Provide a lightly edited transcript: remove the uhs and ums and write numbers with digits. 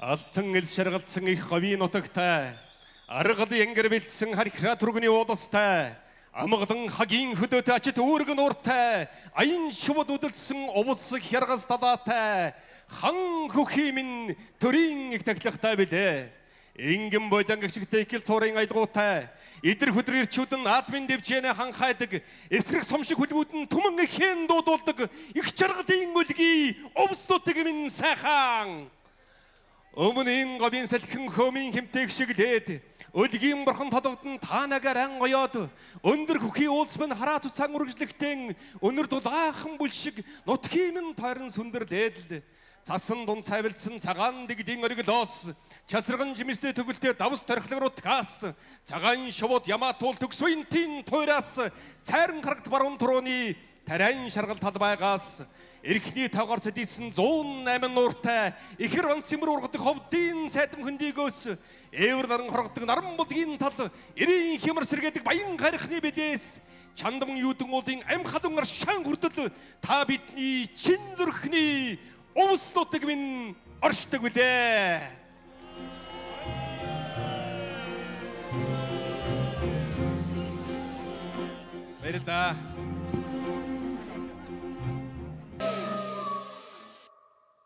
Алтан ил шаргалцсан их говийн нутагтай аргал янгэр бэлдсэн харьхраа түргэний ууластай амгалан хагийн хөдөөтэй ачит үүрэг нууртай аян шувд үдэлсэн увс хяргас талаатай хан хөхий минь төрийн их таглахтай билээ. Ингэн бойдан гэгчтэй икэл цуурын аялгуутай идэр хөдөр ирчүүдэн админ дэвжэнэ ханхайдаг эсрэг сумшиг хүлгүүд нь түмэн ихэн дуудулдаг их чаргалын үлгий овстуудыг минь сайхан өмнө говийн салхин хөмийн хэмтээг шиг лээд өлгийн бурхан толгодон таанагаар ангойод өндөр хөхий уулс минь хараа туцаан үргэлжлэхтэн өнөр дулаахан бүл шиг нутгийн минь тойрон сүндэрлээд л цасан дун цавилсан цагаан дэгдийн ориглоос часраган жимстэй төгөлтэй давс торхлогрууд гаас цагаан шувууд ямаатуул төгсвинтийн тойраас цайран харагт баруун турууны тарайн шаргал талбайгаас эрхний тавгаар цэдийсэн 108 нууртай ихэр ван симэр ургадаг ховдын цайтам хөндийгөөс эвэр наран хоргодог наран будгийн тал эрийн хямар сэргээдэг баян харихны бэлээс чандам юудын уулын ам халуун аршаан хүрдэл та бидний чин зүрхний овслотыг минь оршдог билээ. Баярлалаа.